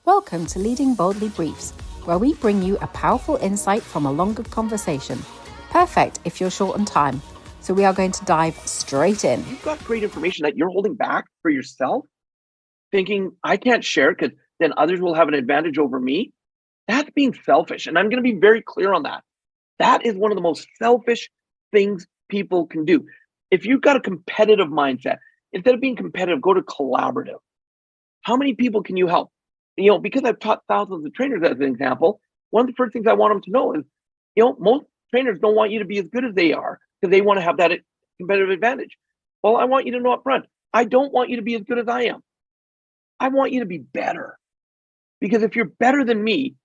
Welcome to Leading Boldly Briefs, where we bring you a powerful insight from a longer conversation. Perfect if you're short on time. So we are going to dive straight in. You've got great information that you're holding back for yourself, thinking I can't share it because then others will have an advantage over me. That's being selfish. And I'm going to be very clear on that. That is one of the most selfish things people can do. If you've got a competitive mindset, instead of being competitive, go to collaborative. How many people can you help? Because I've taught thousands of trainers as an example, one of the first things I want them to know is, most trainers don't want you to be as good as they are because they want to have that competitive advantage. Well, I want you to know up front, I don't want you to be as good as I am. I want you to be better. Because if you're better than me,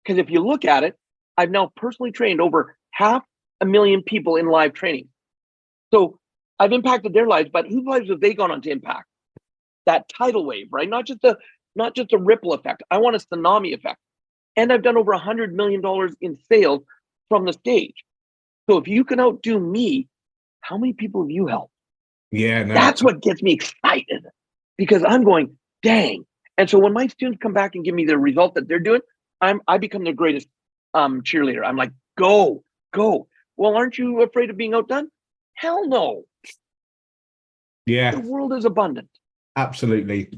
because if you look at it, I've now personally trained over 500,000 people in live training. So I've impacted their lives, but whose lives have they gone on to impact? That tidal wave, right? Not just a ripple effect. I want a tsunami effect. And I've done over $100 million in sales from the stage. So if you can outdo me, how many people have you helped? Yeah, no. That's what gets me excited, because I'm going, dang. And so when my students come back and give me the result that they're doing, I become their greatest cheerleader. I'm like, go. Well, aren't you afraid of being outdone? Hell no. Yeah. The world is abundant. Absolutely.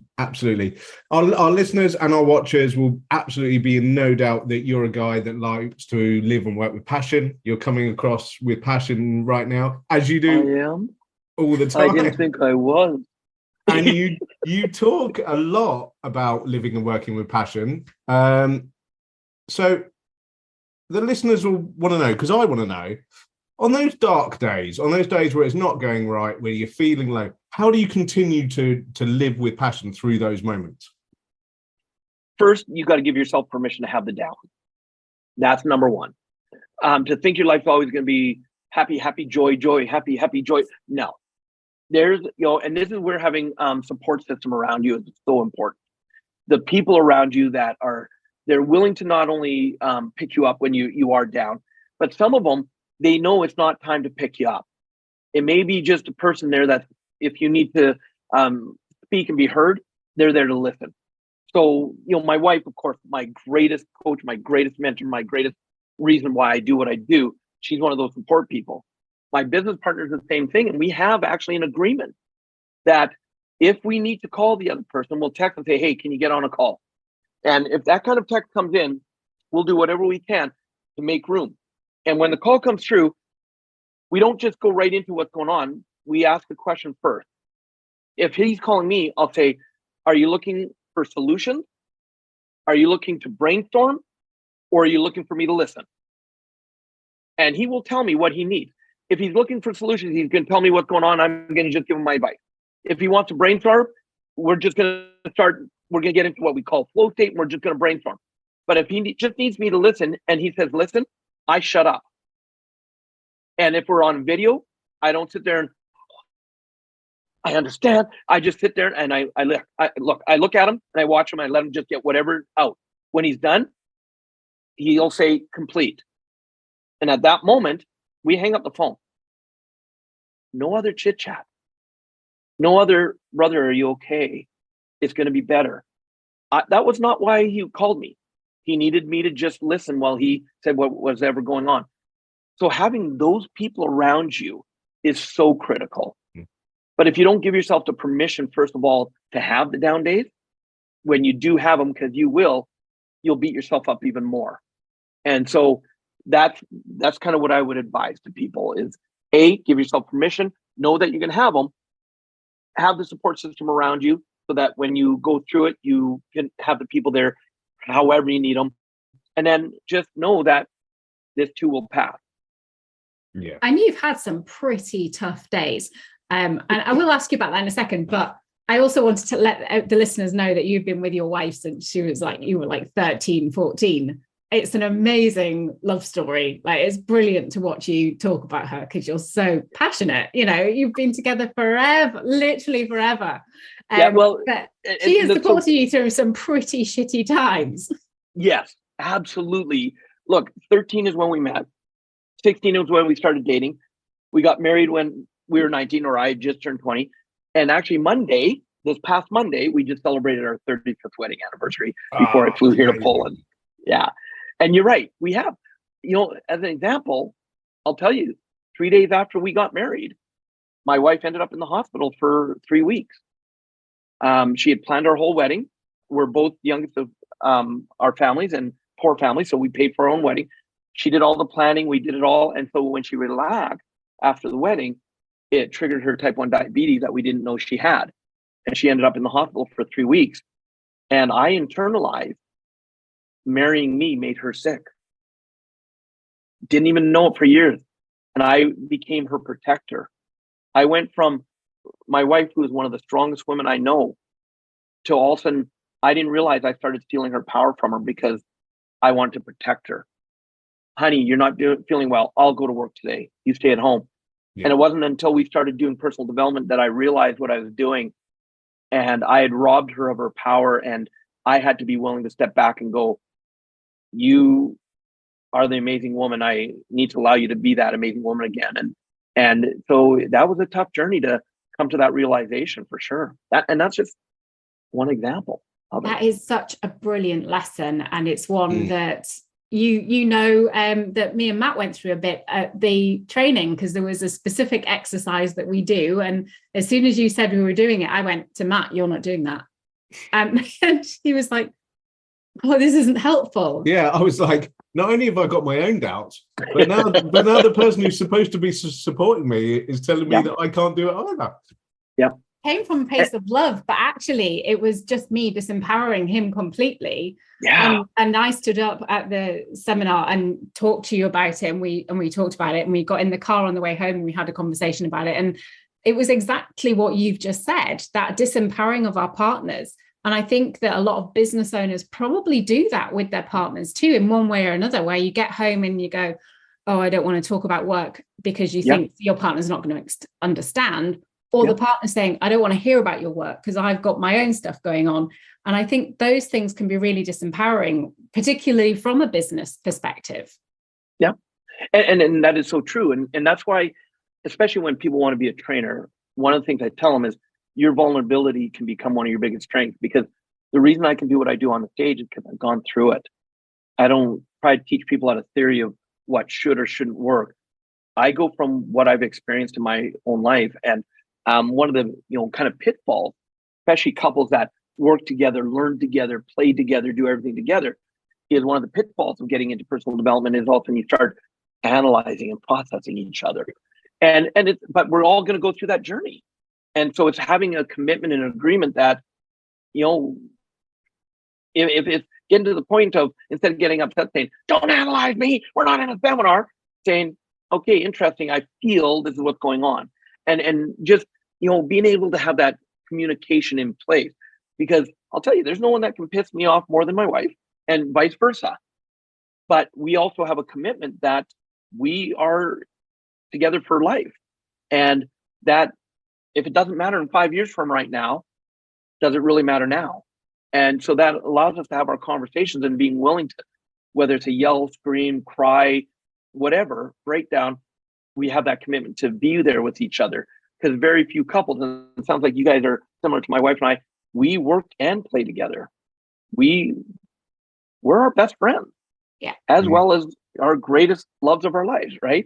Our listeners and our watchers will absolutely be in no doubt that you're a guy that likes to live and work with passion. You're coming across with passion right now, as you do. I am. All the time. I didn't think I was. And you talk a lot about living and working with passion. So the listeners will want to know, because I want to know, on those dark days, on those days where it's not going right, where you're feeling low, how do you continue to live with passion through those moments? First, you got to give yourself permission to have the down. That's number one. To think your life's always going to be happy, joy, happy, joy. No. There's, and this is where having support system around you is so important. The people around you that they're willing to not only pick you up when you are down, but some of them, they know it's not time to pick you up. It may be just a person there that if you need to speak and be heard, they're there to listen. So, my wife, of course, my greatest coach, my greatest mentor, my greatest reason why I do what I do, she's one of those support people. My business partner is the same thing. And we have actually an agreement that if we need to call the other person, we'll text and say, hey, can you get on a call? And if that kind of text comes in, we'll do whatever we can to make room. And when the call comes through, we don't just go right into what's going on. We ask a question first. If he's calling me, I'll say, are you looking for solutions? Are you looking to brainstorm? Or are you looking for me to listen? And he will tell me what he needs. If he's looking for solutions, he's going to tell me what's going on. I'm going to just give him my advice. If he wants to brainstorm, we're going to get into what we call flow state, and we're just going to brainstorm. But if he just needs me to listen and he says, listen, I shut up. And if we're on video, I don't sit there and I understand. I just sit there and I look at him and I watch him. I let him just get whatever out. When he's done, he'll say complete. And at that moment, we hang up the phone. No other chit chat. No other, brother, are you okay? It's going to be better. That was not why he called me. He needed me to just listen while he said what was ever going on. So having those people around you is so critical. But if you don't give yourself the permission, first of all, to have the down days, when you do have them, because you'll beat yourself up even more. And so that's kind of what I would advise to people is, A, give yourself permission, know that you can have them, have the support system around you so that when you go through it, you can have the people there however you need them. And then just know that this too will pass. Yeah. And you've had some pretty tough days. And I will ask you about that in a second, but I also wanted to let the listeners know that you've been with your wife since you were like 13, 14. It's an amazing love story. Like, it's brilliant to watch you talk about her because you're so passionate. You've been together forever, literally forever. Yeah, well, but she has supported you through some pretty shitty times. Yes, absolutely. Look, 13 is when we met. 16 is when we started dating. We got married when we were 19, or I had just turned 20. And actually Monday, this past Monday, we just celebrated our 35th wedding anniversary before I flew here to Poland. Yeah. And you're right. We have, as an example, I'll tell you, 3 days after we got married, my wife ended up in the hospital for 3 weeks. She had planned our whole wedding. We're both the youngest of our families and poor families, so we paid for our own wedding. She did all the planning. We did it all. And so when she relaxed after the wedding, it triggered her type 1 diabetes that we didn't know she had. And she ended up in the hospital for 3 weeks. And I internalized marrying me made her sick. Didn't even know it for years. And I became her protector. I went from my wife, who is one of the strongest women I know, to all of a sudden, I didn't realize I started stealing her power from her because I wanted to protect her. Honey, you're not feeling well. I'll go to work today. You stay at home. Yeah. And it wasn't until we started doing personal development that I realized what I was doing. And I had robbed her of her power. And I had to be willing to step back and go, you are the amazing woman. I need to allow you to be that amazing woman again. And so that was a tough journey to come to that realization, for sure. That's just one example of it. That is such a brilliant lesson. And it's one that that me and Matt went through a bit at the training, because there was a specific exercise that we do. And as soon as you said we were doing it, I went to Matt, you're not doing that. And he was like, oh, this isn't helpful. Yeah, I was like, not only have I got my own doubts, but now the person who's supposed to be supporting me is telling me that I can't do it either. Yeah. Came from a place of love, but actually it was just me disempowering him completely. Yeah. And I stood up at the seminar and talked to you about it, and we talked about it, and we got in the car on the way home and we had a conversation about it. And it was exactly what you've just said, that disempowering of our partners. And I think that a lot of business owners probably do that with their partners too, in one way or another, where you get home and you go, oh, I don't want to talk about work, because you think your partner's not going to understand. Or the partner saying, I don't want to hear about your work because I've got my own stuff going on. And I think those things can be really disempowering, particularly from a business perspective. Yeah. And that is so true. And that's why, especially when people want to be a trainer, one of the things I tell them is your vulnerability can become one of your biggest strengths, because the reason I can do what I do on the stage is because I've gone through it. I don't try to teach people out a theory of what should or shouldn't work. I go from what I've experienced in my own life. And one of the kind of pitfalls, especially couples that work together, learn together, play together, do everything together, is one of the pitfalls of getting into personal development is often you start analyzing and processing each other. But we're all going to go through that journey. And so it's having a commitment and an agreement that, if it's getting to the point of, instead of getting upset saying, don't analyze me, we're not in a seminar, saying, okay, interesting, I feel this is what's going on. And just, being able to have that communication in place, because I'll tell you, there's no one that can piss me off more than my wife, and vice versa. But we also have a commitment that we are together for life, and that if it doesn't matter in 5 years from right now, does it really matter now? And so that allows us to have our conversations and being willing to, whether it's a yell, scream, cry, whatever, breakdown, we have that commitment to be there with each other. Because very few couples, and it sounds like you guys are similar to my wife and I, we work and play together. We're our best friends, as well as our greatest loves of our lives, right?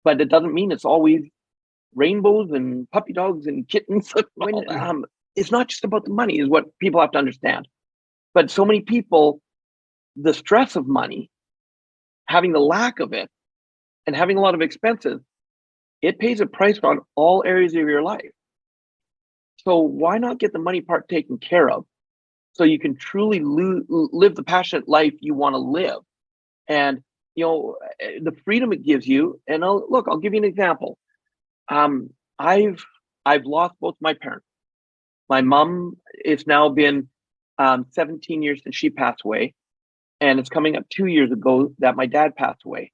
But it doesn't mean it's always rainbows and puppy dogs and kittens. It's not just about the money, is what people have to understand. But so many people, the stress of money, having the lack of it, and having a lot of expenses, it pays a price on all areas of your life. So why not get the money part taken care of so you can truly live the passionate life you want to live? And, the freedom it gives you. And I'll give you an example. I've lost both my parents. My mom, it's now been 17 years since she passed away. And it's coming up 2 years ago that my dad passed away.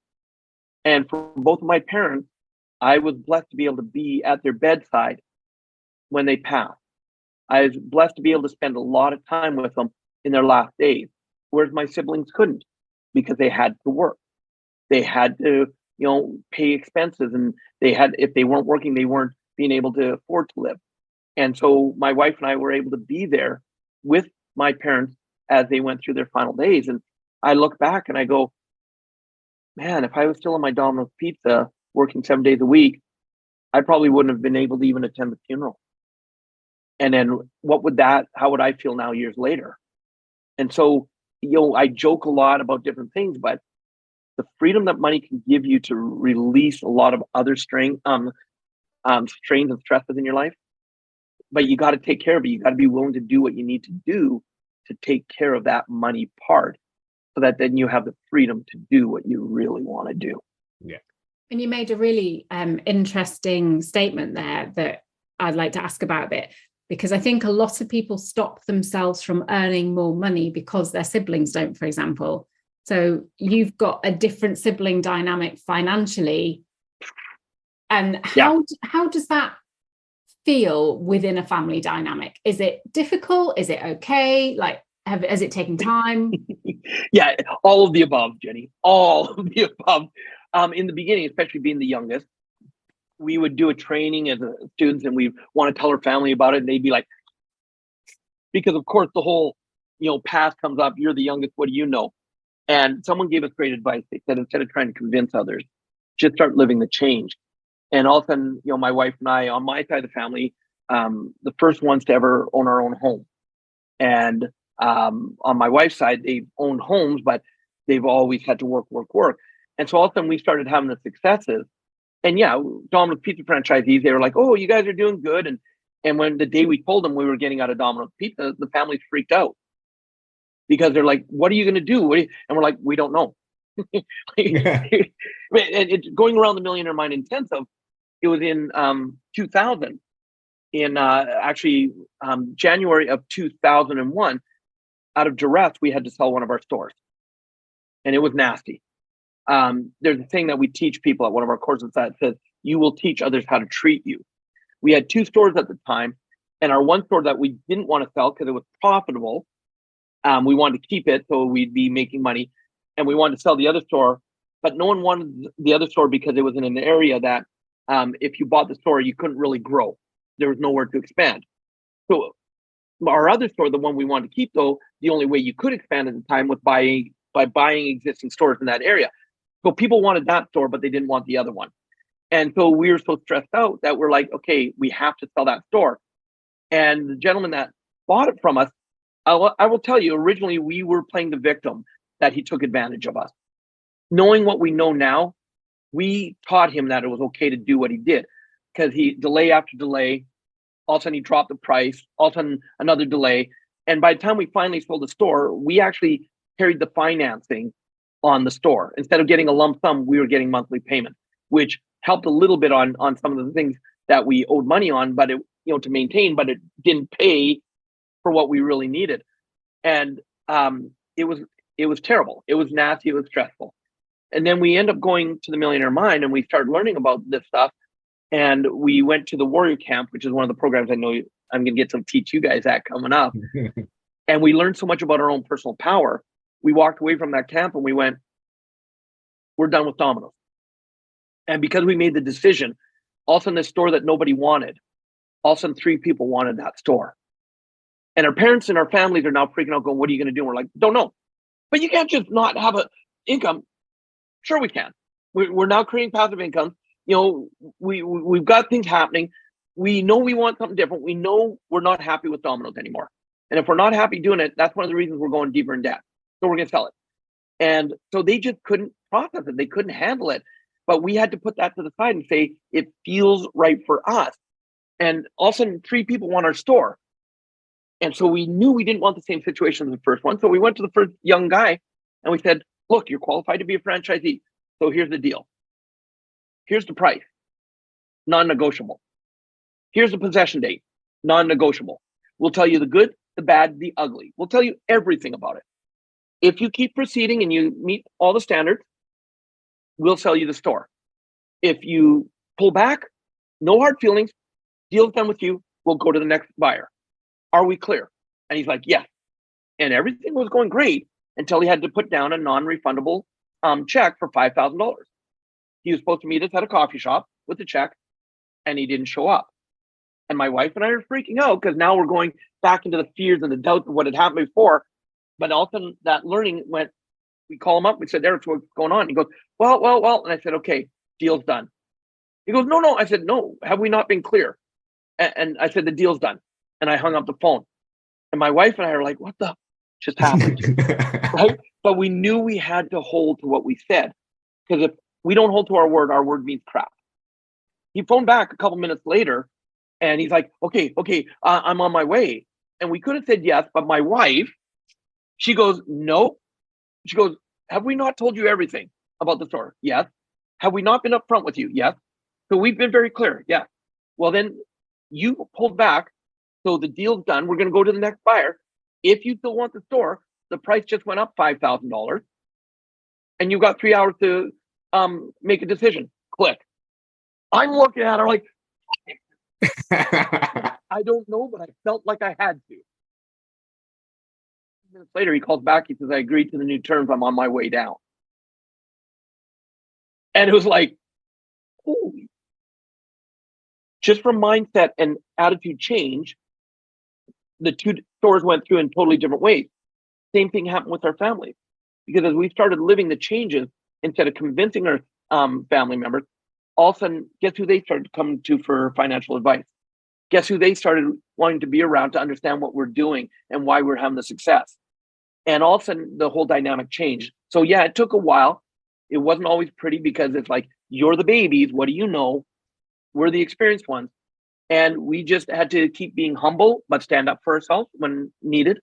And for both of my parents, I was blessed to be able to be at their bedside when they passed. I was blessed to be able to spend a lot of time with them in their last days, whereas my siblings couldn't, because they had to work. They had to, pay expenses, and if they weren't working, they weren't being able to afford to live. And so my wife and I were able to be there with my parents as they went through their final days. And I look back and I go, man, if I was still on my Domino's Pizza working 7 days a week, I probably wouldn't have been able to even attend the funeral. And then how would I feel now years later? And so, I joke a lot about different things, but the freedom that money can give you to release a lot of other strains and stresses in your life. But you got to take care of it. You got to be willing to do what you need to do to take care of that money part, so that then you have the freedom to do what you really want to do. Yeah. And you made a really interesting statement there that I'd like to ask about a bit, because I think a lot of people stop themselves from earning more money because their siblings don't, for example. So you've got a different sibling dynamic financially. And how does that feel within a family dynamic? Is it difficult? Is it okay? Like, has it taken time? Yeah, all of the above, Jenny. All of the above. In the beginning, especially being the youngest, we would do a training as students, and we want to tell our family about it, and they'd be like, because of course the whole past comes up. You're the youngest. What do you know? And someone gave us great advice. They said, instead of trying to convince others, just start living the change. And all of a sudden, my wife and I, on my side of the family, the first ones to ever own our own home. And on my wife's side, they've owned homes, but they've always had to work. And so all of a sudden we started having the successes. And yeah, Domino's Pizza franchisees, they were like, oh, you guys are doing good. And when the day we told them we were getting out of Domino's Pizza, the families freaked out, because they're like, what are you going to do? And we're like, we don't know. And it's going around the Millionaire Mind Intensive. It was in 2000, in January of 2001. Out of duress, we had to sell one of our stores, and it was nasty. There's a thing that we teach people at one of our courses that says, you will teach others how to treat you. We had 2 stores at the time, and our one store that we didn't want to sell because it was profitable, we wanted to keep it so we'd be making money, and we wanted to sell the other store, but no one wanted the other store because it was in an area that if you bought the store, you couldn't really grow. There was nowhere to expand. So our other store, the one we wanted to keep, though, the only way you could expand at the time was by buying existing stores in that area. So people wanted that store, but they didn't want the other one. And so we were so stressed out that we're like, okay, we have to sell that store. And the gentleman that bought it from us, I will tell you, originally we were playing the victim, that he took advantage of us. Knowing what we know now, we taught him that it was okay to do what he did, because he delay after delay, all of a sudden he dropped the price, all of a sudden another delay. And by the time we finally sold the store, we actually carried the financing on the store. Instead of getting a lump sum, we were getting monthly payments, which helped a little bit on some of the things that we owed money on, but it, to maintain, but it didn't pay for what we really needed. And it was terrible. It was nasty. It was stressful. And then we end up going to the Millionaire Mind, and we started learning about this stuff. And we went to the Warrior Camp, which is one of the programs I know I'm going to get to teach you guys that coming up. And we learned so much about our own personal power. We walked away from that camp and we went, we're done with Domino's. And because we made the decision, all of a sudden this store that nobody wanted, all of a sudden 3 people wanted that store. And our parents and our families are now freaking out, going, what are you going to do? And we're like, don't know. But you can't just not have an income. Sure we can. We're now creating passive income. We've got things happening. We know we want something different. We know we're not happy with Domino's anymore. And if we're not happy doing it, that's one of the reasons we're going deeper in debt. So we're going to sell it. And so they just couldn't process it. They couldn't handle it. But we had to put that to the side and say, it feels right for us. And all of a sudden, 3 people want our store. And so we knew we didn't want the same situation as the first one. So we went to the first young guy and we said, look, you're qualified to be a franchisee. So here's the deal. Here's the price, non-negotiable. Here's the possession date, non-negotiable. We'll tell you the good, the bad, the ugly. We'll tell you everything about it. If you keep proceeding and you meet all the standards, we'll sell you the store. If you pull back, no hard feelings, deal's done with you, we'll go to the next buyer. Are we clear? And he's like, yes. And everything was going great until he had to put down a non-refundable check for $5,000. He was supposed to meet us at a coffee shop with the check, and he didn't show up. And my wife and I are freaking out because now we're going back into the fears and the doubts of what had happened before. But all of a sudden that learning went, we call him up, we said, Eric, what's going on? He goes, well. And I said, okay, deal's done. He goes, no. I said, no, have we not been clear? And I said, the deal's done. And I hung up the phone. And my wife and I are like, what the just happened? Right? But we knew we had to hold to what we said. Because if we don't hold to our word means crap. He phoned back a couple minutes later and he's like, okay, I'm on my way. And we could have said yes, but my wife, she goes, no. She goes, have we not told you everything about the store? Yes. Have we not been upfront with you? Yes. So we've been very clear. Yeah. Well, then you pulled back. So the deal's done. We're going to go to the next buyer. If you still want the store, the price just went up $5,000 and you've got 3 hours to make a decision. Click. I'm looking at her like, I don't know, but I felt like I had to. Minutes later, he calls back. He says, I agreed to the new terms. I'm on my way down. And it was like, holy. Just from mindset and attitude change, the two stores went through in totally different ways. Same thing happened with our families. Because as we started living the changes, instead of convincing our family members, all of a sudden, guess who they started coming to for financial advice? Guess who they started wanting to be around to understand what we're doing and why we're having the success? And all of a sudden, the whole dynamic changed. So yeah, it took a while. It wasn't always pretty because it's like, you're the babies. What do you know? We're the experienced ones. And we just had to keep being humble, but stand up for ourselves when needed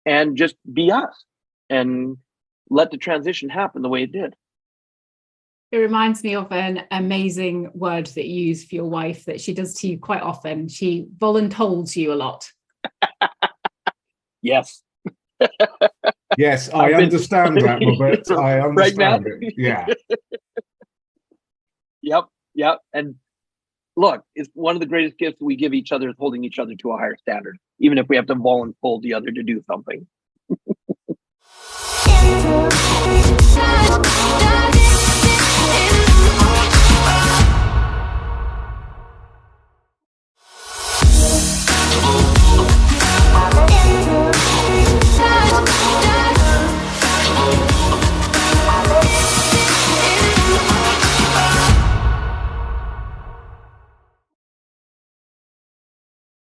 and just be us and let the transition happen the way it did. It reminds me of an amazing word that you use for your wife that she does to you quite often. She voluntold you a lot. Yes. Yes, I understand that, Robert. I understand right, it. Yeah. Yep. And look, it's one of the greatest gifts we give each other is holding each other to a higher standard, even if we have to voluntold the other to do something.